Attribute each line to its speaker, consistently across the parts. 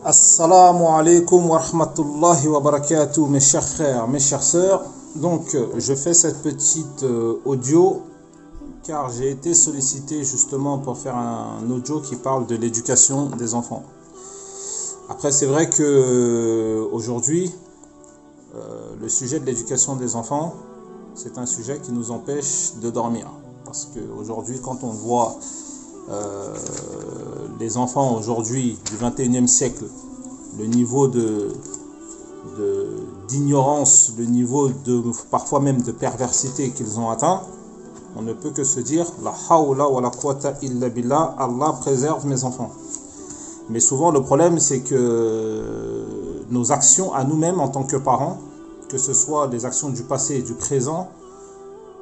Speaker 1: Assalamu alaikum wa rahmatullahi wa barakatuh, mes chers frères, mes chères sœurs. Donc, je fais cette petite audio car j'ai été sollicité justement pour faire un audio qui parle de l'éducation des enfants. Après, c'est vrai que aujourd'hui, le sujet de l'éducation des enfants, c'est un sujet qui nous empêche de dormir. Parce qu'aujourd'hui, quand on voit les enfants aujourd'hui du 21e siècle, le niveau d'ignorance, le niveau de parfois même de perversité qu'ils ont atteint, on ne peut que se dire la hawla wa la quwwata illa billah, Allah préserve mes enfants. Mais souvent le problème c'est que nos actions à nous-mêmes en tant que parents, que ce soit les actions du passé et du présent,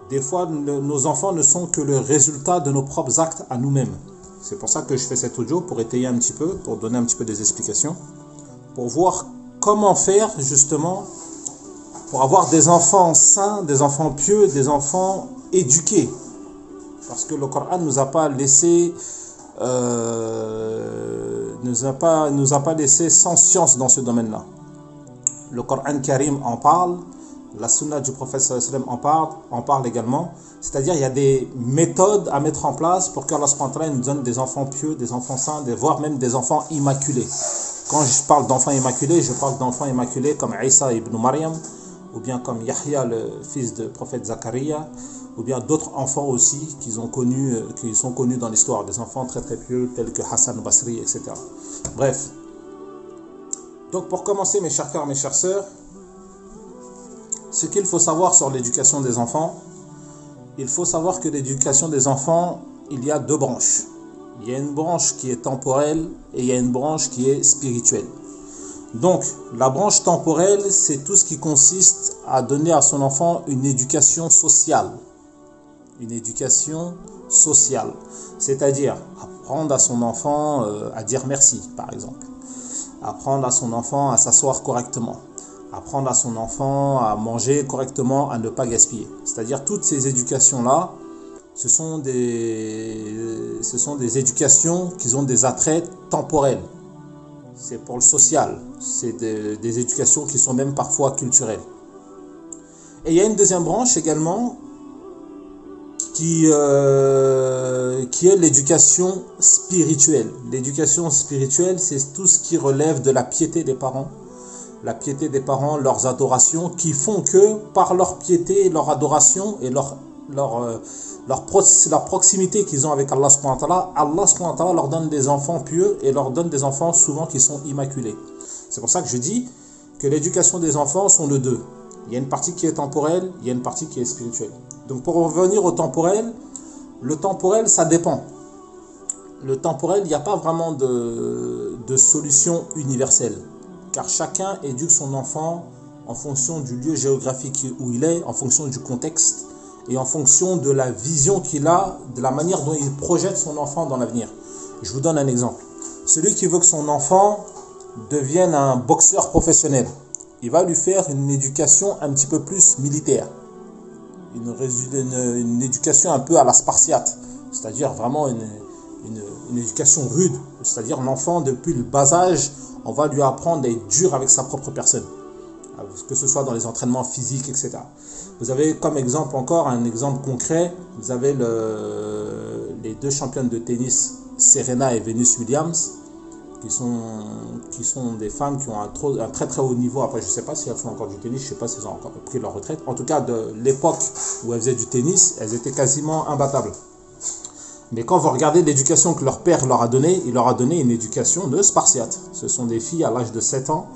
Speaker 1: des fois nos enfants ne sont que le résultat de nos propres actes à nous-mêmes. C'est pour ça que je fais cet audio, pour étayer un petit peu, pour donner un petit peu des explications, pour voir comment faire justement pour avoir des enfants sains, des enfants pieux, des enfants éduqués. Parce que le Coran nous a pas laissé nous a pas laissé sans science dans ce domaine-là. Le Coran Karim en parle, la sunna du prophète sallallahu alayhi wa sallam en parle également. C'est-à-dire il y a des méthodes à mettre en place pour qu'Allah subhanahu wa ta'ala nous donne des enfants pieux, des enfants sains, voire même des enfants immaculés. Quand je parle d'enfants immaculés, je parle d'enfants immaculés comme Isa ibn Maryam, ou bien comme Yahya, le fils du prophète Zakaria, ou bien d'autres enfants aussi qui sont connus dans l'histoire, des enfants très très pieux tels que Hassan Basri, etc. Bref. Donc pour commencer, mes chers frères, mes chères sœurs, ce qu'il faut savoir sur l'éducation des enfants, il faut savoir que l'éducation des enfants, il y a deux branches. Il y a une branche qui est temporelle et il y a une branche qui est spirituelle. Donc, la branche temporelle, c'est tout ce qui consiste à donner à son enfant une éducation sociale. Une éducation sociale. C'est-à-dire apprendre à son enfant à dire merci, par exemple. Apprendre à son enfant à s'asseoir correctement. Apprendre à son enfant à manger correctement, à ne pas gaspiller. C'est-à-dire toutes ces éducations-là, ce sont des éducations qui ont des attraits temporels. C'est pour le social. C'est des éducations qui sont même parfois culturelles. Et il y a une deuxième branche également qui est l'éducation spirituelle. L'éducation spirituelle, c'est tout ce qui relève de la piété des parents. La piété des parents, leurs adorations, qui font que par leur piété, leur adoration et la proximité qu'ils ont avec Allah subhanahu wa ta'ala, Allah subhanahu wa ta'ala leur donne des enfants pieux et leur donne des enfants souvent qui sont immaculés. C'est pour ça que je dis que l'éducation des enfants sont de deux. Il y a une partie qui est temporelle, il y a une partie qui est spirituelle. Donc pour revenir au temporel, le temporel ça dépend. Le temporel, il n'y a pas vraiment de solution universelle. Car chacun éduque son enfant en fonction du lieu géographique où il est, en fonction du contexte et en fonction de la vision qu'il a, de la manière dont il projette son enfant dans l'avenir. Je vous donne un exemple. Celui qui veut que son enfant devienne un boxeur professionnel, il va lui faire une éducation un petit peu plus militaire. Une éducation un peu à la spartiate, c'est-à-dire vraiment une éducation rude. C'est-à-dire l'enfant, depuis le bas âge, on va lui apprendre à être dur avec sa propre personne, que ce soit dans les entraînements physiques, etc. Vous avez comme exemple encore, un exemple concret, vous avez les deux championnes de tennis, Serena et Venus Williams, qui sont des femmes qui ont un très très haut niveau. Après, je ne sais pas si elles font encore du tennis, je ne sais pas si elles ont encore pris leur retraite. En tout cas, de l'époque où elles faisaient du tennis, elles étaient quasiment imbattables. Mais quand vous regardez l'éducation que leur père leur a donnée, il leur a donné une éducation de spartiate. Ce sont des filles à l'âge de 7 ans.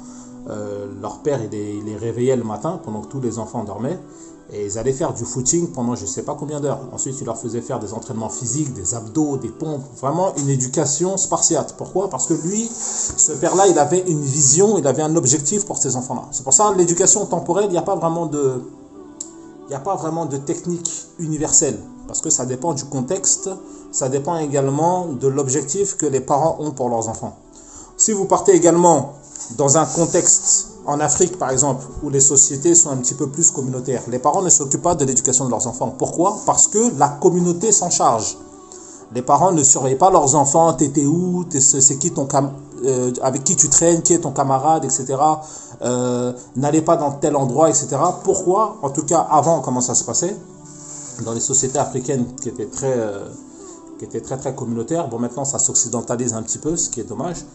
Speaker 1: Leur père, il les réveillait le matin pendant que tous les enfants dormaient. Et ils allaient faire du footing pendant je ne sais pas combien d'heures. Ensuite, il leur faisait faire des entraînements physiques, des abdos, des pompes. Vraiment une éducation spartiate. Pourquoi ? Parce que lui, ce père-là, il avait une vision, il avait un objectif pour ces enfants-là. C'est pour ça l'éducation temporelle, il n'y a pas vraiment de technique universelle. Parce que ça dépend du contexte, ça dépend également de l'objectif que les parents ont pour leurs enfants. Si vous partez également dans un contexte en Afrique par exemple, où les sociétés sont un petit peu plus communautaires, les parents ne s'occupent pas de l'éducation de leurs enfants. Pourquoi ? Parce que la communauté s'en charge. Les parents ne surveillent pas leurs enfants, t'étais où, c'est qui ton avec qui tu traînes, qui est ton camarade, etc. N'allez pas dans tel endroit, etc. Pourquoi? En tout cas, avant, comment ça se passait? Dans les sociétés africaines qui étaient très communautaires. Bon, maintenant, ça s'occidentalise un petit peu, ce qui est dommage.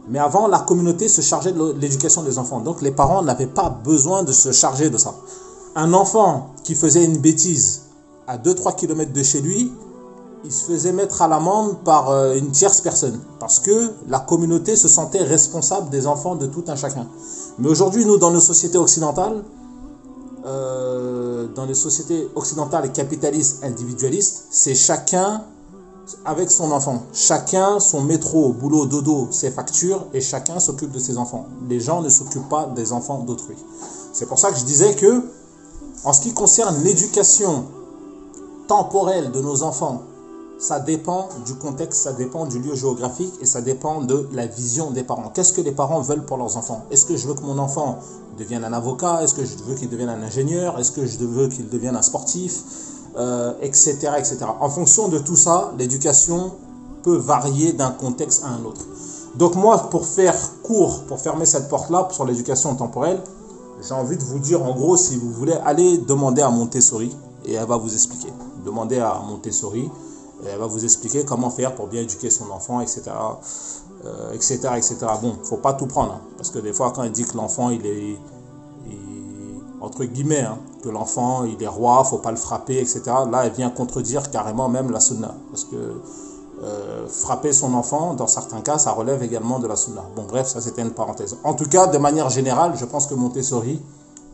Speaker 1: Mais avant, la communauté se chargeait de l'éducation des enfants. Donc, les parents n'avaient pas besoin de se charger de ça. Un enfant qui faisait une bêtise à 2-3 km de chez lui, il se faisait mettre à l'amende par une tierce personne. Parce que la communauté se sentait responsable des enfants de tout un chacun. Mais aujourd'hui, nous, dans nos sociétés occidentales, et capitalistes, individualistes, c'est chacun avec son enfant. Chacun son métro, boulot, dodo, ses factures, et chacun s'occupe de ses enfants. Les gens ne s'occupent pas des enfants d'autrui. C'est pour ça que je disais que, en ce qui concerne l'éducation temporelle de nos enfants, ça dépend du contexte, ça dépend du lieu géographique et ça dépend de la vision des parents. Qu'est-ce que les parents veulent pour leurs enfants? Est-ce que je veux que mon enfant devienne un avocat? Est-ce que je veux qu'il devienne un ingénieur? Est-ce que je veux qu'il devienne un sportif? Etc., etc. En fonction de tout ça, l'éducation peut varier d'un contexte à un autre. Donc moi, pour faire court, pour fermer cette porte-là sur l'éducation temporelle, j'ai envie de vous dire, en gros, si vous voulez, allez demander à Montessori et elle va vous expliquer. Demandez à Montessori et elle va vous expliquer comment faire pour bien éduquer son enfant, etc. Etc., etc. Bon, faut pas tout prendre, hein, parce que des fois, quand elle dit que l'enfant, entre guillemets, hein, que l'enfant, il est roi, faut pas le frapper, etc. Là, elle vient contredire carrément même la sunna. Parce que frapper son enfant, dans certains cas, ça relève également de la sunna. Bon, bref, ça c'était une parenthèse. En tout cas, de manière générale, je pense que Montessori,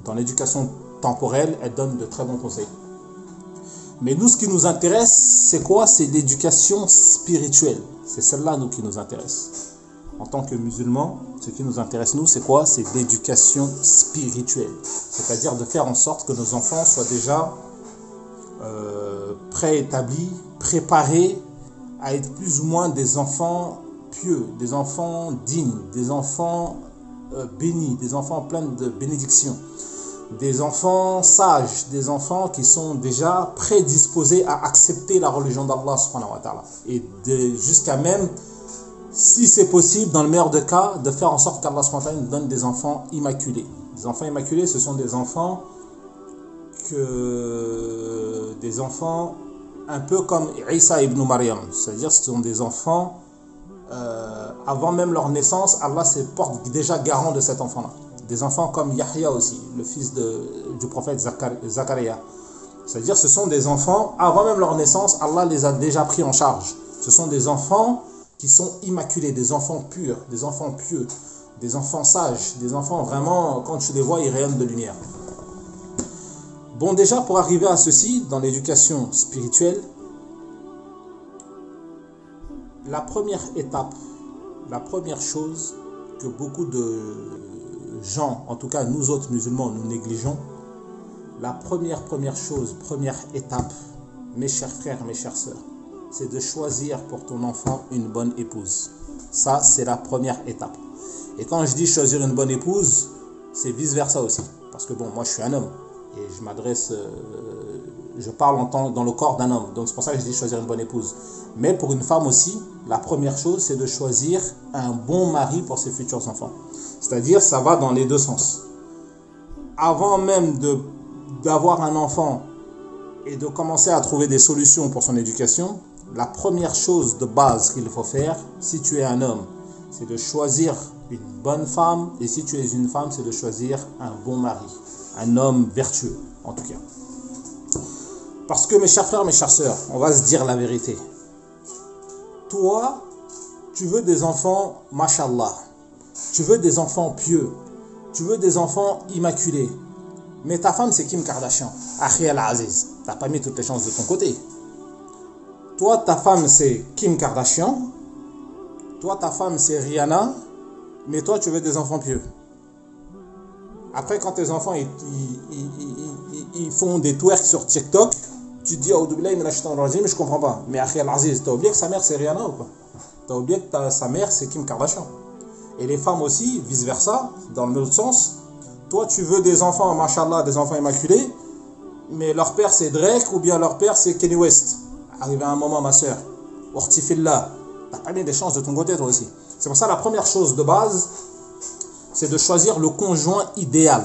Speaker 1: dans l'éducation temporelle, elle donne de très bons conseils. Mais nous, ce qui nous intéresse, c'est quoi? C'est l'éducation spirituelle. C'est celle-là, nous, qui nous intéresse. En tant que musulmans, ce qui nous intéresse, nous, c'est quoi? C'est l'éducation spirituelle. C'est-à-dire de faire en sorte que nos enfants soient déjà préétablis, préparés à être plus ou moins des enfants pieux, des enfants dignes, des enfants bénis, des enfants pleins de bénédictions, des enfants sages, des enfants qui sont déjà prédisposés à accepter la religion d'Allah subhanahu wa ta'ala. Et jusqu'à même, si c'est possible, dans le meilleur des cas, de faire en sorte qu'Allah subhanahu wa ta'ala nous donne des enfants immaculés. Des enfants immaculés, ce sont des enfants un peu comme Isa ibn Maryam. C'est-à-dire ce sont des enfants, avant même leur naissance, Allah se porte déjà garant de cet enfant-là. Des enfants comme Yahya aussi, le fils du prophète Zakaria. C'est-à-dire ce sont des enfants, avant même leur naissance, Allah les a déjà pris en charge. Ce sont des enfants qui sont immaculés, des enfants purs, des enfants pieux, des enfants sages, des enfants vraiment, quand tu les vois, ils rayonnent de lumière. Bon, déjà, pour arriver à ceci, dans l'éducation spirituelle, la première étape, la première chose que beaucoup de gens, en tout cas nous autres musulmans, nous négligeons, la première chose, première étape, mes chers frères, mes chères sœurs, c'est de choisir pour ton enfant une bonne épouse. Ça, c'est la première étape. Et quand je dis choisir une bonne épouse, c'est vice versa aussi. Parce que bon, moi je suis un homme et je parle dans le corps d'un homme. Donc c'est pour ça que je dis choisir une bonne épouse. Mais pour une femme aussi, la première chose, c'est de choisir un bon mari pour ses futurs enfants. C'est-à-dire, ça va dans les deux sens. Avant même d'avoir un enfant et de commencer à trouver des solutions pour son éducation, la première chose de base qu'il faut faire, si tu es un homme, c'est de choisir une bonne femme, et si tu es une femme, c'est de choisir un bon mari, un homme vertueux, en tout cas. Parce que mes chers frères, mes chères sœurs, on va se dire la vérité. Toi, tu veux des enfants, mashallah, tu veux des enfants pieux, tu veux des enfants immaculés, mais ta femme c'est Kim Kardashian, Akhi al-Aziz, t'as pas mis toutes les chances de ton côté. Toi, ta femme c'est Kim Kardashian, toi, ta femme c'est Rihanna, mais toi, tu veux des enfants pieux. Après, quand tes enfants ils font des twerks sur TikTok, tu te dis, oh, je comprends pas. Mais Akhi al-Aziz, t'as oublié que sa mère c'est Rihanna ou pas? T'as oublié que sa mère c'est Kim Kardashian. Et les femmes aussi, vice versa, dans l'autre sens. Toi, tu veux des enfants, mashallah, des enfants immaculés, mais leur père c'est Drake ou bien leur père c'est Kanye West. Arrivé à un moment, ma soeur, Ortifillah, tu veux des enfants, mashallah, des enfants immaculés, mais leur père c'est Drake ou bien leur père c'est Kanye West. Arrivé à un moment, ma soeur, n'as pas mis des chances de ton côté toi aussi. C'est pour ça la première chose de base, c'est de choisir le conjoint idéal.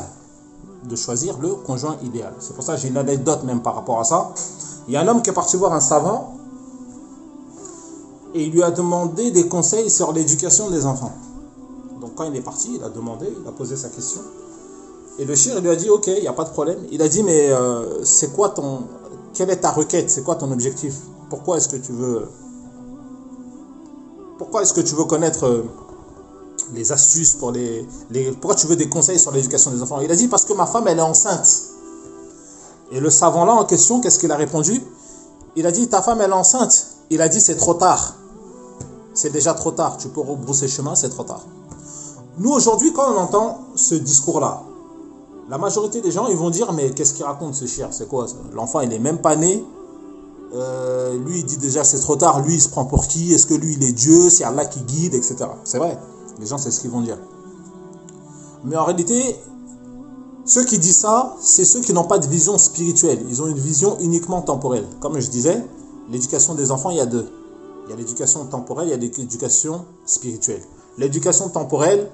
Speaker 1: De choisir le conjoint idéal. C'est pour ça que j'ai une anecdote même par rapport à ça. Il y a un homme qui est parti voir un savant et il lui a demandé des conseils sur l'éducation des enfants. Donc quand il est parti, il a demandé, il a posé sa question. Et le shir lui a dit, ok, il n'y a pas de problème. Il a dit, mais quelle est ta requête? C'est quoi ton objectif? Pourquoi est-ce que tu veux connaître les astuces pourquoi tu veux des conseils sur l'éducation des enfants? Il a dit, parce que ma femme, elle est enceinte. Et le savant là en question, qu'est-ce qu'il a répondu? Il a dit, ta femme, elle est enceinte. Il a dit, c'est trop tard. C'est déjà trop tard. Tu peux rebrousser chemin, c'est trop tard. Nous, aujourd'hui, quand on entend ce discours-là, la majorité des gens, ils vont dire, mais qu'est-ce qu'il raconte ce chien? C'est quoi ça? L'enfant, il est même pas né. Lui, il dit déjà, c'est trop tard. Lui, il se prend pour qui? Est-ce que lui, il est Dieu? C'est Allah qui guide, etc. C'est vrai. Les gens, c'est ce qu'ils vont dire. Mais en réalité, ceux qui disent ça, c'est ceux qui n'ont pas de vision spirituelle. Ils ont une vision uniquement temporelle. Comme je disais, l'éducation des enfants, il y a deux. Il y a l'éducation temporelle, il y a l'éducation spirituelle. L'éducation temporelle,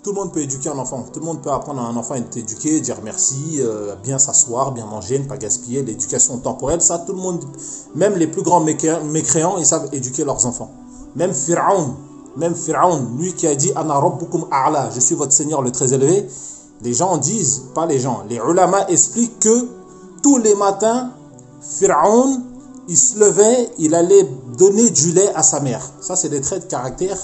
Speaker 1: tout le monde peut éduquer un enfant. Tout le monde peut apprendre à un enfant à être éduqué, dire merci, bien s'asseoir, bien manger, ne pas gaspiller. L'éducation temporelle, ça, tout le monde, même les plus grands mécréants, ils savent éduquer leurs enfants. Même Pharaon, lui qui a dit Ana Rabbukum A'la, je suis votre Seigneur le très élevé. Les gens disent, pas les gens, les ulama expliquent que tous les matins, Pharaon, il se levait, il allait donner du lait à sa mère. Ça, c'est des traits de caractère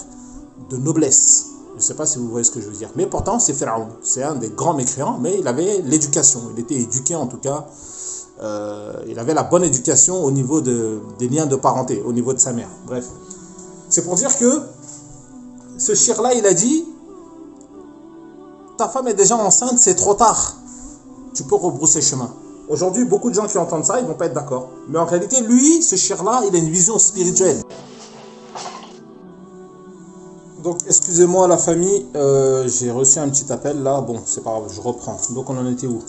Speaker 1: de noblesse. Je ne sais pas si vous voyez ce que je veux dire. Mais pourtant, c'est Pharaon. C'est un des grands mécréants, mais il avait l'éducation. Il était éduqué en tout cas. Il avait la bonne éducation au niveau des liens de parenté, au niveau de sa mère. Bref. C'est pour dire que ce shir-là, il a dit, ta femme est déjà enceinte, c'est trop tard. Tu peux rebrousser chemin. Aujourd'hui, beaucoup de gens qui entendent ça, ils ne vont pas être d'accord. Mais en réalité, lui, ce shir-là, il a une vision spirituelle. Donc, excusez-moi la famille, j'ai reçu un petit appel là. Bon, c'est pas grave, je reprends. Donc, on en était où?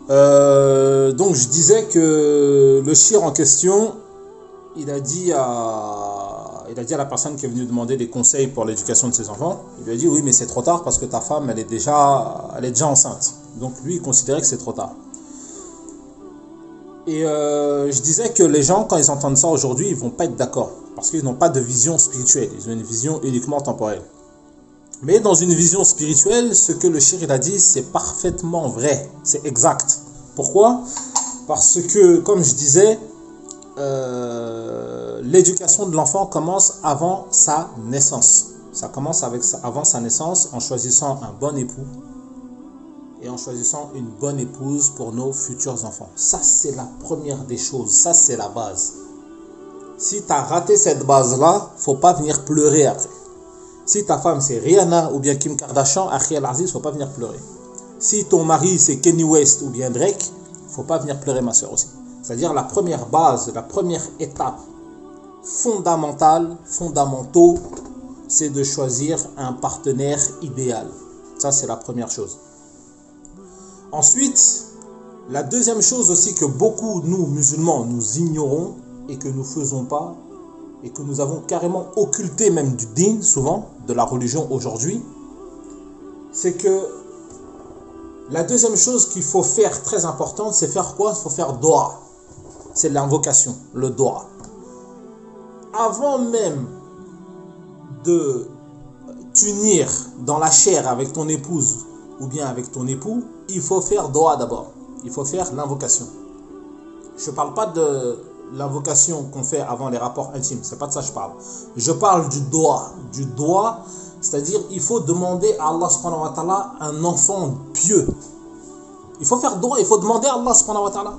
Speaker 1: Donc, je disais que le shir en question, il a dit à la personne qui est venue demander des conseils pour l'éducation de ses enfants, il lui a dit oui, mais c'est trop tard parce que ta femme, elle est déjà enceinte. Donc, lui, il considérait que c'est trop tard. Et je disais que les gens, quand ils entendent ça aujourd'hui, ils ne vont pas être d'accord. Parce qu'ils n'ont pas de vision spirituelle. Ils ont une vision uniquement temporelle. Mais dans une vision spirituelle, ce que le shir il a dit, c'est parfaitement vrai. C'est exact. Pourquoi? Parce que, comme je disais, l'éducation de l'enfant commence avant sa naissance. Ça commence avant sa naissance en choisissant un bon époux et en choisissant une bonne épouse pour nos futurs enfants. Ça, c'est la première des choses. Ça, c'est la base. Si tu as raté cette base-là, faut pas venir pleurer après. Si ta femme, c'est Rihanna ou bien Kim Kardashian, Akhi Al-Aziz, faut pas venir pleurer. Si ton mari, c'est Kanye West ou bien Drake, faut pas venir pleurer, ma soeur aussi. C'est-à-dire la première base, la première étape fondamentaux, c'est de choisir un partenaire idéal. Ça, c'est la première chose. Ensuite, la deuxième chose aussi que beaucoup, nous, musulmans, nous ignorons et que nous ne faisons pas, et que nous avons carrément occulté même du din, souvent, de la religion aujourd'hui, c'est que la deuxième chose qu'il faut faire, très importante, c'est faire quoi? Il faut faire doa. C'est l'invocation, le doa. Avant même de t'unir dans la chair avec ton épouse ou bien avec ton époux, il faut faire doa d'abord. Il faut faire l'invocation. Je ne parle pas de l'invocation qu'on fait avant les rapports intimes. C'est pas de ça que je parle. Je parle du doa. Du doa, c'est-à-dire il faut demander à Allah subhanahu wa ta'ala un enfant pieux. Il faut faire doa, il faut demander à Allah subhanahu wa ta'ala.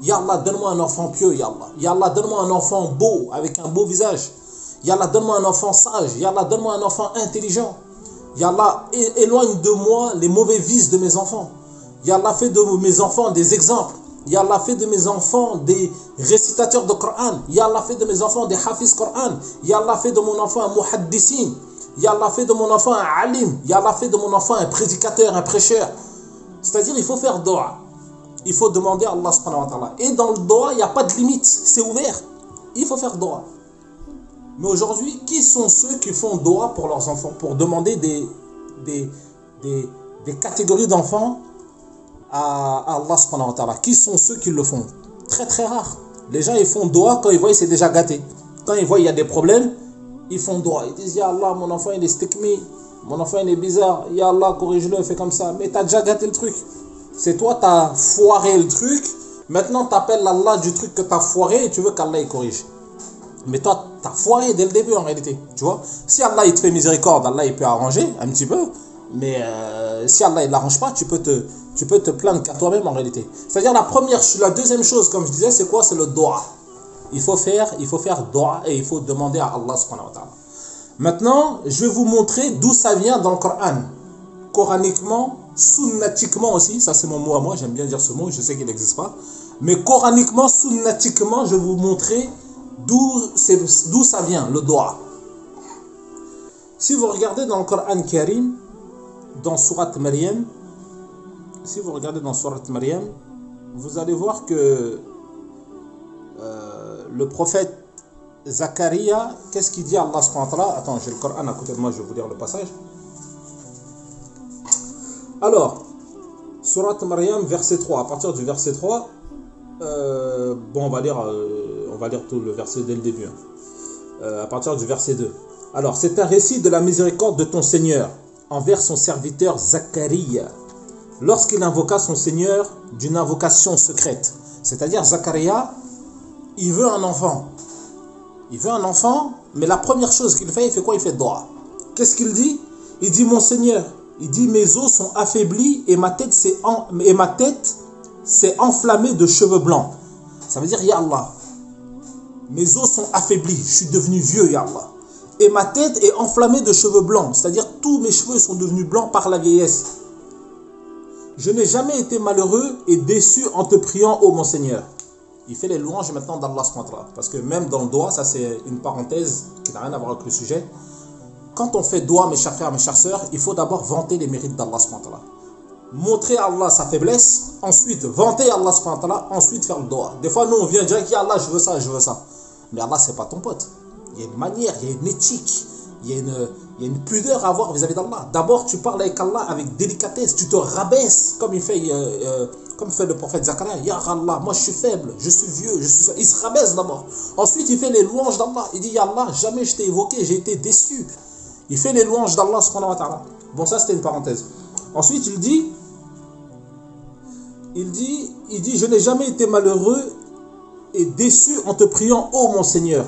Speaker 1: Ya Allah, donne-moi un enfant pieux, Ya Allah. Ya Allah, donne-moi un enfant beau, avec un beau visage. Ya Allah, donne-moi un enfant sage. Ya Allah, donne-moi un enfant intelligent. Ya Allah, éloigne de moi les mauvais vices de mes enfants. Ya Allah, fais de mes enfants des exemples. Ya Allah, fais de mes enfants des récitateurs de Coran. Ya Allah, fais de mes enfants des hafiz Coran. Ya Allah, fais de mon enfant un muhaddissin. Ya Allah, fais de mon enfant un alim. Ya Allah, fais de mon enfant un prédicateur, un prêcheur. C'est-à-dire, il faut faire doa. Il faut demander à Allah subhanahu wa ta'ala. Et dans le doa, il n'y a pas de limite. C'est ouvert. il faut faire doua. Mais aujourd'hui, qui sont ceux qui font doua pour leurs enfants, pour demander des catégories d'enfants à Allah subhanahu wa ta'ala? Qui sont ceux qui le font? Très très rare. Les gens ils font doua quand ils voient c'est déjà gâté. Quand ils voient il y a des problèmes, ils font doua. Ils disent ya Allah, mon enfant il est stikmi, mon enfant il est bizarre, ya Allah corrige-le, fais comme ça. Mais t'as déjà gâté le truc. C'est toi t'as foiré le truc. Maintenant t'appelles Allah du truc que t'as foiré et tu veux qu'Allah il corrige. Mais toi t'as foiré dès le début en réalité. Tu vois, si Allah il te fait miséricorde, Allah il peut arranger un petit peu. Mais si Allah il l'arrange pas, tu peux te plaindre qu'à toi-même en réalité. C'est-à-dire la deuxième chose, comme je disais, c'est quoi? C'est le doua. Il faut faire doua et il faut demander à Allah subhanahu wa ta'ala. Maintenant, je vais vous montrer d'où ça vient dans le Coran. Coraniquement, sunnatiquement aussi, ça c'est mon mot à moi, j'aime bien dire ce mot, je sais qu'il n'existe pas. Mais coraniquement, sunnatiquement, je vais vous montrer d'où ça vient, le doua. Si vous regardez dans le Coran Karim, dans Surat Maryam, si vous regardez dans Surat Maryam, vous allez voir que le prophète Zakaria, qu'est-ce qu'il dit à Allah subhanahu wa ta'ala? Attends, j'ai le Coran à côté de moi, je vais vous lire le passage. Alors, Surat Maryam, verset 3, à partir du verset 3, on va lire tout le verset dès le début, à partir du verset 2. Alors, c'est un récit de la miséricorde de ton Seigneur envers son serviteur Zakaria, lorsqu'il invoqua son Seigneur d'une invocation secrète. C'est-à-dire, Zakaria, il veut un enfant. Il veut un enfant, mais la première chose qu'il fait, il fait quoi? Il fait doua. Qu'est-ce qu'il dit? Il dit, mon Seigneur, il dit, mes os sont affaiblis et ma tête s'est enflammée de cheveux blancs. Ça veut dire, ya Allah, mes os sont affaiblis, je suis devenu vieux, ya Allah. Et ma tête est enflammée de cheveux blancs, c'est-à-dire tous mes cheveux sont devenus blancs par la vieillesse. Je n'ai jamais été malheureux et déçu en te priant, ô mon Seigneur. Il fait les louanges maintenant d'Allah subhanahu wa ta'ala. Parce que même dans le doua, ça c'est une parenthèse qui n'a rien à voir avec le sujet. Quand on fait doua, mes chers frères, mes chères sœurs, il faut d'abord vanter les mérites d'Allah subhanahu wa ta'ala. Montrer à Allah sa faiblesse, ensuite vanter Allah subhanahu wa ta'ala, ensuite faire le doua. Des fois, nous on vient dire qu'Allah, je veux ça, je veux ça. Mais Allah, c'est pas ton pote. Il y a une manière, il y a une éthique, il y a une pudeur à avoir vis-à-vis d'Allah. D'abord, tu parles avec Allah avec délicatesse, tu te rabaisses, comme fait le prophète Zakaria. Ya Allah, moi je suis faible, je suis vieux, il se rabaisse d'abord. Ensuite, il fait les louanges d'Allah. Il dit, Ya Allah, jamais je t'ai évoqué, j'ai été déçu. Il fait les louanges d'Allah subhanahu wa ta'ala. Bon, ça c'était une parenthèse. Ensuite, il dit, je n'ai jamais été malheureux et déçu en te priant, ô mon Seigneur.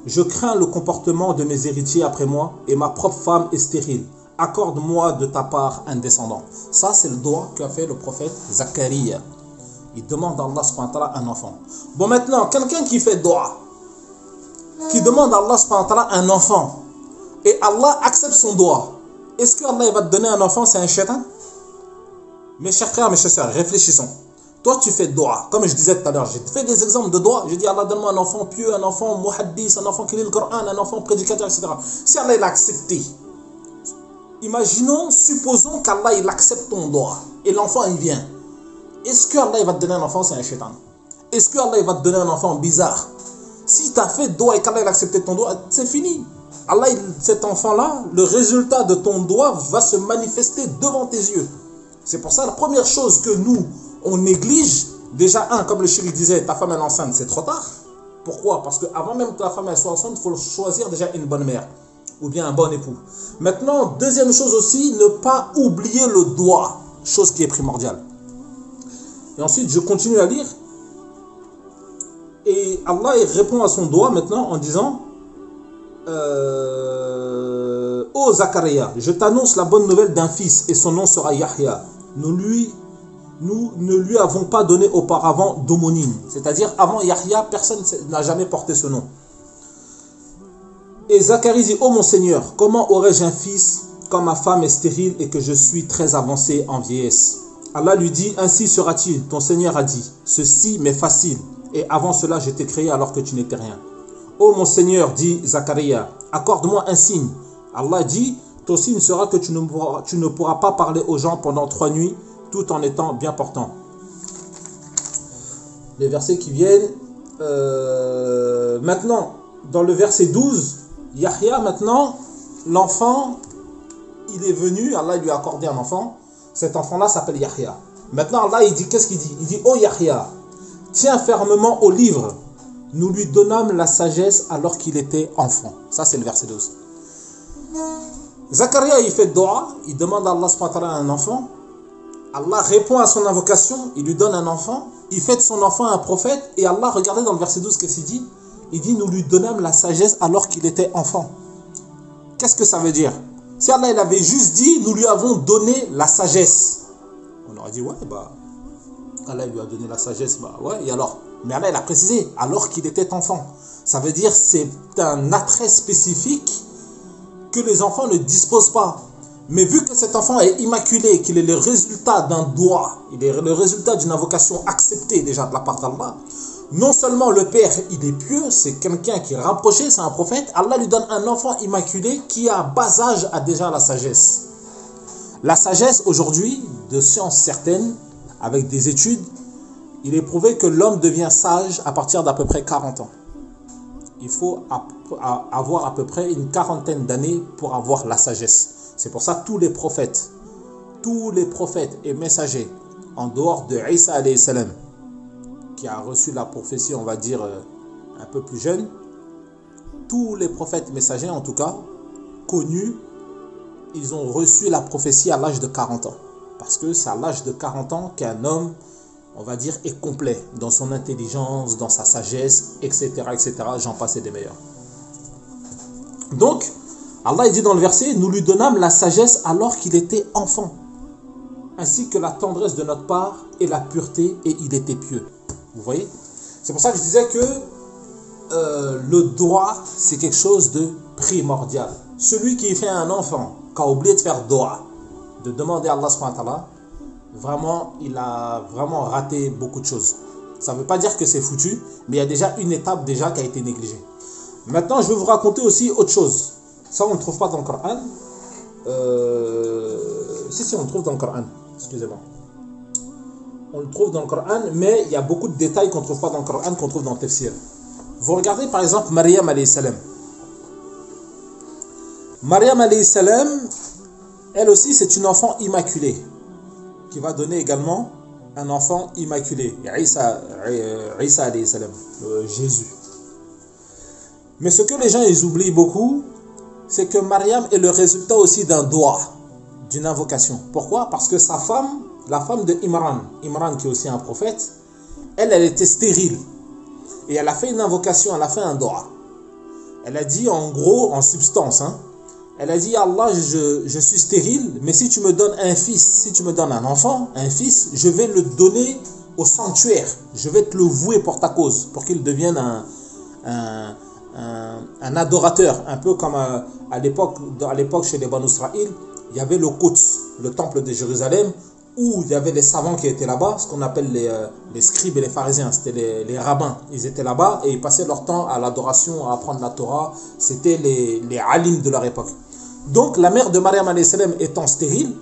Speaker 1: Je crains le comportement de mes héritiers après moi et ma propre femme est stérile. Accorde-moi de ta part un descendant. Ça, c'est le doua qu'a fait le prophète Zakaria. Il demande à Allah subhanahu wa ta'ala un enfant. Bon, maintenant, quelqu'un qui fait doua, qui demande à Allah subhanahu wa ta'ala un enfant, et Allah accepte son doua, est-ce que Allah va te donner un enfant? C'est un shaitan? Mes chers frères, mes chères sœurs, réfléchissons. Toi, tu fais doua. Comme je disais tout à l'heure, j'ai fait des exemples de doua. Je dis, Allah, donne-moi un enfant pieux, un enfant muhaddis, un enfant qui lit le Coran, un enfant prédicateur, etc. Si Allah il a accepté, imaginons, supposons qu'Allah il accepte ton doua et l'enfant il vient. Est-ce que Allah il va te donner un enfant? C'est un shaitan. Est-ce que Allah il va te donner un enfant bizarre? Si tu as fait doua et qu'Allah il a accepté ton doua, c'est fini. Allah, cet enfant-là, le résultat de ton doua va se manifester devant tes yeux. C'est pour ça la première chose que nous on néglige, déjà comme le chéri disait, ta femme est enceinte, c'est trop tard. Pourquoi? Parce qu'avant même que la femme elle soit enceinte, il faut choisir déjà une bonne mère ou bien un bon époux. Maintenant, deuxième chose aussi, ne pas oublier le doua, chose qui est primordiale. Et ensuite, je continue à lire. Et Allah il répond à son doua maintenant en disant, ô Zakaria, je t'annonce la bonne nouvelle d'un fils et son nom sera Yahya. Nous ne lui avons pas donné auparavant d'homonyme. C'est-à-dire, avant Yahya, personne n'a jamais porté ce nom. Et Zacharie dit, ô mon Seigneur, comment aurais-je un fils quand ma femme est stérile et que je suis très avancé en vieillesse? Allah lui dit, ainsi sera-t-il. Ton Seigneur a dit, ceci m'est facile. Et avant cela, je t'ai créé alors que tu n'étais rien. Ô mon Seigneur, dit Zacharia, accorde-moi un signe. Allah dit, ton signe sera que tu ne pourras pas parler aux gens pendant 3 nuits, tout en étant bien portant. Les versets qui viennent, Maintenant, dans le verset 12, Yahya, maintenant, l'enfant, il est venu, Allah lui a accordé un enfant. Cet enfant-là s'appelle Yahya. Maintenant, Allah, il dit, qu'est-ce qu'il dit? Il dit, oh Yahya, tiens fermement au livre. Nous lui donnâmes la sagesse alors qu'il était enfant. Ça, c'est le verset 12. Zakaria, il fait dua, il demande à Allah subhanahu wa ta'ala un enfant. Allah répond à son invocation, il lui donne un enfant. Il fait de son enfant un prophète. Et Allah, regardez dans le verset 12 qu'est-ce qu'il dit. Il dit, nous lui donnâmes la sagesse alors qu'il était enfant. Qu'est-ce que ça veut dire? Si Allah il avait juste dit, nous lui avons donné la sagesse. On aurait dit, ouais, bah, Allah lui a donné la sagesse, bah, ouais, et alors? Mais Allah il a précisé, alors qu'il était enfant. Ça veut dire, c'est un attrait spécifique que les enfants ne disposent pas. Mais vu que cet enfant est immaculé, qu'il est le résultat d'un doigt, il est le résultat d'une invocation acceptée déjà de la part d'Allah, non seulement le père, il est pieux, c'est quelqu'un qui est rapproché, c'est un prophète, Allah lui donne un enfant immaculé qui à bas âge a déjà la sagesse. La sagesse aujourd'hui, de sciences certaines, avec des études, il est prouvé que l'homme devient sage à partir d'à peu près 40 ans. Il faut avoir à peu près une quarantaine d'années pour avoir la sagesse. C'est pour ça que tous les prophètes et messagers, en dehors de Isa alayhi salam, qui a reçu la prophétie, on va dire, un peu plus jeune, tous les prophètes messagers, en tout cas, connus, ils ont reçu la prophétie à l'âge de 40 ans. Parce que c'est à l'âge de 40 ans qu'un homme, on va dire, est complet dans son intelligence, dans sa sagesse, etc., etc. J'en passe et des meilleurs. Donc, Allah dit dans le verset, nous lui donnâmes la sagesse alors qu'il était enfant, ainsi que la tendresse de notre part et la pureté, et il était pieux. Vous voyez? C'est pour ça que je disais que le droit, c'est quelque chose de primordial. Celui qui fait un enfant, qui a oublié de faire droit, de demander à Allah subhanahu wa ta'ala, vraiment, il a vraiment raté beaucoup de choses. Ça ne veut pas dire que c'est foutu, mais il y a déjà une étape déjà qui a été négligée. Maintenant, je vais vous raconter aussi autre chose. Ça, on ne le trouve pas dans le Coran. Si, on le trouve dans le Coran. Excusez-moi. On le trouve dans le Coran, mais il y a beaucoup de détails qu'on ne trouve pas dans le Coran, qu'on trouve dans le Tafsir. Vous regardez par exemple Maryam alayhi salam. Maryam alayhi salam, elle aussi, c'est une enfant immaculée, qui va donner également un enfant immaculé, Isa alayhi salam, Jésus. Mais ce que les gens ils oublient beaucoup, c'est que Maryam est le résultat aussi d'un doigt, d'une invocation. Pourquoi? Parce que sa femme, la femme de Imran qui est aussi un prophète, elle était stérile. Et elle a fait une invocation, elle a fait un doigt. Elle a dit en gros, en substance, elle a dit, Allah, je suis stérile, mais si tu me donnes un fils, si tu me donnes un enfant, un fils, je vais le donner au sanctuaire. Je vais te le vouer pour ta cause, pour qu'il devienne un adorateur, un peu comme à l'époque chez les Banu Israël, il y avait le Quds, le temple de Jérusalem, où il y avait les savants qui étaient là-bas, ce qu'on appelle les scribes et les pharisiens, c'était les rabbins. Ils étaient là-bas et ils passaient leur temps à l'adoration, à apprendre la Torah. C'était les alim de leur époque. Donc la mère de Maryam alayhi salam étant stérile,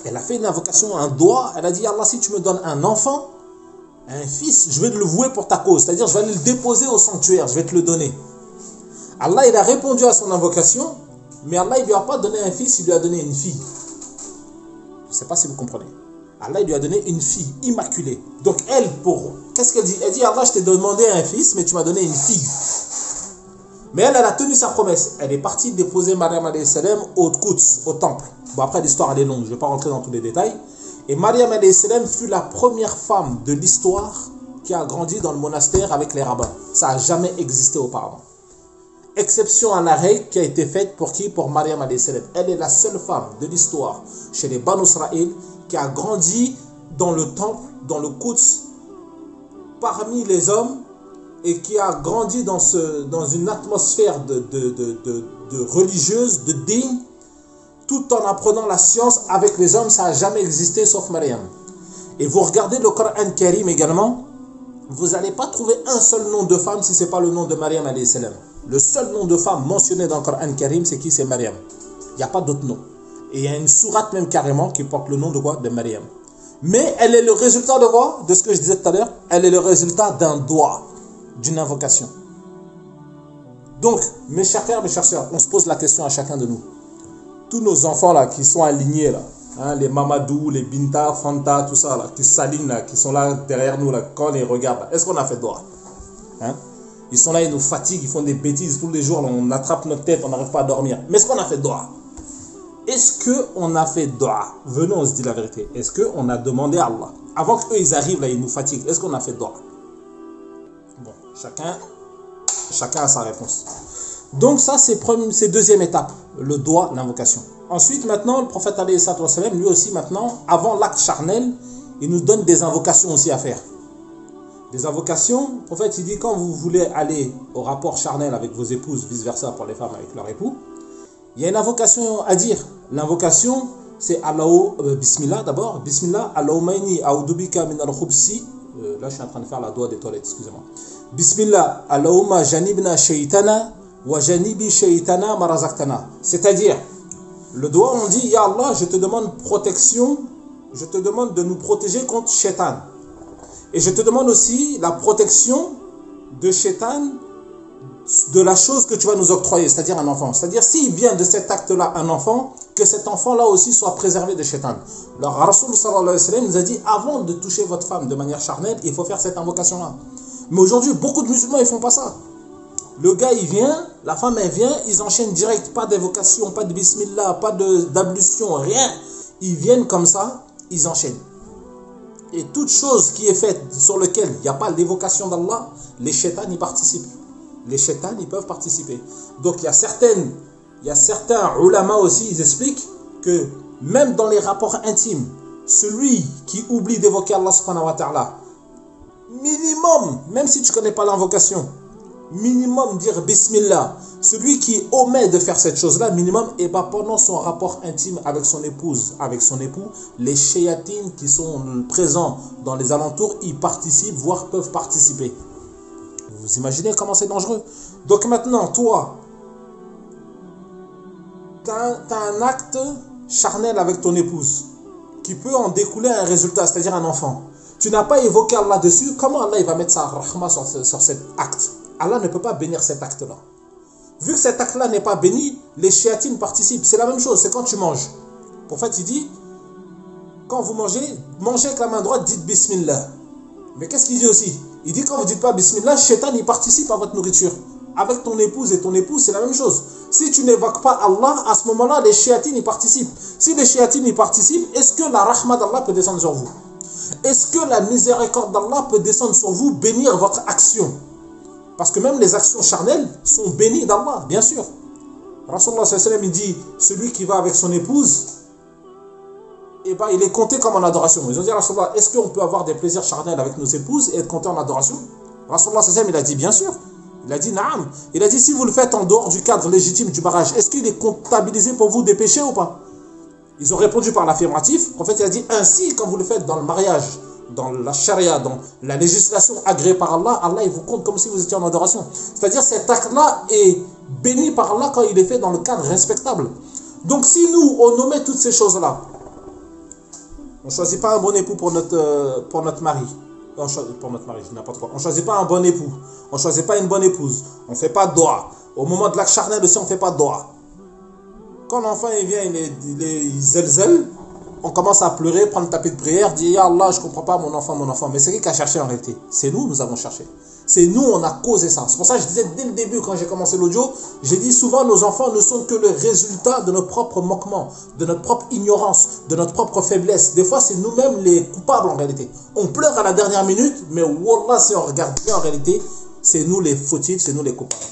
Speaker 1: elle a fait une invocation, un doigt. Elle a dit, Allah, si tu me donnes un enfant, un fils, je vais le vouer pour ta cause. C'est-à-dire, je vais aller le déposer au sanctuaire, je vais te le donner. Allah, il a répondu à son invocation, mais Allah, il ne lui a pas donné un fils, il lui a donné une fille. Je ne sais pas si vous comprenez. Allah, il lui a donné une fille immaculée. Donc elle, qu'est-ce qu'elle dit? Elle dit, Allah, je t'ai demandé un fils, mais tu m'as donné une fille. Mais elle a tenu sa promesse. Elle est partie déposer Maryam alayhi salam au Quds, au temple. Bon, après, l'histoire, elle est longue, je ne vais pas rentrer dans tous les détails. Et Maryam alayhi salam fut la première femme de l'histoire qui a grandi dans le monastère avec les rabbins. Ça n'a jamais existé auparavant. Exception à la règle qui a été faite pour qui? Pour Maryam alayhi salam. Elle est la seule femme de l'histoire chez les Banu Israël qui a grandi dans le temple, dans le Quds, parmi les hommes, et qui a grandi dans une atmosphère de religieuse, de digne, tout en apprenant la science avec les hommes. Ça n'a jamais existé sauf Maryam. Et vous regardez le Coran Karim également, vous n'allez pas trouver un seul nom de femme si ce n'est pas le nom de Maryam alayhi salam. Le seul nom de femme mentionné dans le Coran Karim, c'est qui? C'est Maryam. Il n'y a pas d'autre nom. Et il y a une sourate même carrément qui porte le nom de quoi? De Maryam. Mais elle est le résultat de quoi? De ce que je disais tout à l'heure. Elle est le résultat d'un doigt, d'une invocation. Donc, mes chers frères, mes chères sœurs, on se pose la question à chacun de nous. Tous nos enfants là, qui sont alignés là, hein, les Mamadou, les Binta, Fanta, tout ça là, qui s'alignent là, qui sont là derrière nous là, quand on les regarde, est-ce qu'on a fait doigt, hein? Ils sont là, ils nous fatiguent, ils font des bêtises tous les jours, là, on attrape notre tête, on n'arrive pas à dormir. Mais est-ce qu'on a fait doigt? Est-ce qu'on a fait doigt? Venons, on se dit la vérité. Est-ce qu'on a demandé à Allah? Avant qu'eux ils arrivent là, ils nous fatiguent. Est-ce qu'on a fait doigt? Bon, chacun a sa réponse. Donc ça, c'est deuxième étape, le doigt, l'invocation. Ensuite, maintenant, le prophète alayhi salatu wa salam, lui aussi maintenant, avant l'acte charnel, il nous donne des invocations aussi à faire. Des invocations, le prophète il dit, quand vous voulez aller au rapport charnel avec vos épouses, vice-versa pour les femmes avec leur époux, il y a une invocation à dire. L'invocation, c'est Bismillah d'abord. Bismillah, Allahummaini a'udubika min al-khubsi. Là, je suis en train de faire la doigt des toilettes, excusez-moi. Bismillah, Allahumma janibna shaytana wa janibi shaytana marazaqtana. C'est-à-dire, le doigt, on dit, Ya Allah, je te demande protection, je te demande de nous protéger contre shaitan. Et je te demande aussi la protection de shaitan, de la chose que tu vas nous octroyer, c'est-à-dire un enfant. C'est-à-dire, s'il vient de cet acte-là un enfant, que cet enfant-là aussi soit préservé de shaitan. Alors, Rasul sallallahu alayhi wa sallam nous a dit, avant de toucher votre femme de manière charnelle, il faut faire cette invocation-là. Mais aujourd'hui, beaucoup de musulmans, ils font pas ça. Le gars, il vient, la femme, elle vient, ils enchaînent direct, pas d'évocation, pas de bismillah, pas d'ablution, rien. Ils viennent comme ça, ils enchaînent. Et toute chose qui est faite sur laquelle il n'y a pas l'évocation d'Allah, les shaitans y participent. Les shaitans y peuvent participer. Donc il y a certains ulama aussi, ils expliquent que même dans les rapports intimes, celui qui oublie d'évoquer Allah subhanahu wa ta'ala, minimum, même si tu ne connais pas l'invocation, minimum dire Bismillah, celui qui omet de faire cette chose-là, minimum, et bien pendant son rapport intime avec son épouse, avec son époux, les shayatines qui sont présents dans les alentours, y participent, voire peuvent participer. Vous imaginez comment c'est dangereux? Donc maintenant, toi, tu as un acte charnel avec ton épouse, qui peut en découler un résultat, c'est-à-dire un enfant. Tu n'as pas évoqué Allah dessus, comment Allah il va mettre sa rahma sur cet acte? Allah ne peut pas bénir cet acte-là. Vu que cet acte-là n'est pas béni, les shayatines participent. C'est la même chose, c'est quand tu manges. En fait, il dit, quand vous mangez avec la main droite, dites Bismillah. Mais qu'est-ce qu'il dit aussi? Il dit, quand vous ne dites pas Bismillah, shaitan, il participe à votre nourriture. Avec ton épouse et ton épouse, c'est la même chose. Si tu n'évoques pas Allah, à ce moment-là, les shayatines, ils participent. Si les shayatines, ils participent, est-ce que la rahma d'Allah peut descendre sur vous? Est-ce que la miséricorde d'Allah peut descendre sur vous, bénir votre action? Parce que même les actions charnelles sont bénies d'Allah, bien sûr. Rasulullah sallallahu alayhi wa sallam, il dit, celui qui va avec son épouse, eh ben, il est compté comme en adoration. Ils ont dit à Rasulullah, est-ce qu'on peut avoir des plaisirs charnels avec nos épouses et être compté en adoration? Rasulullah sallallahu alayhi wa sallam, il a dit, bien sûr. Il a dit, naam. Il a dit, si vous le faites en dehors du cadre légitime du mariage, est-ce qu'il est comptabilisé pour vous des péchés ou pas? Ils ont répondu par l'affirmatif. En fait, il a dit, ainsi, quand vous le faites dans le mariage, dans la charia, dans la législation agréée par Allah, Allah il vous compte comme si vous étiez en adoration. C'est-à-dire cet acte-là est béni par Allah quand il est fait dans le cadre respectable. Donc si nous, on omet toutes ces choses-là, on ne choisit pas un bon époux pour notre mari. Pour notre mari, n'importe quoi. On ne choisit pas un bon époux. On ne choisit pas une bonne épouse. On ne fait pas de doigt. Au moment de l'acte charnel aussi, on ne fait pas de doigt. Quand l'enfant il vient, il zelzel, on commence à pleurer, prendre le tapis de prière, dire Ya Allah, je ne comprends pas mon enfant. Mais c'est qui a cherché en réalité? C'est nous avons cherché. C'est nous, on a causé ça. C'est pour ça que je disais dès le début, quand j'ai commencé l'audio, j'ai dit souvent nos enfants ne sont que le résultat de nos propres moquements, de notre propre ignorance, de notre propre faiblesse. Des fois, c'est nous-mêmes les coupables en réalité. On pleure à la dernière minute, mais Wallah, si on regarde bien en réalité, c'est nous les fautifs, c'est nous les coupables.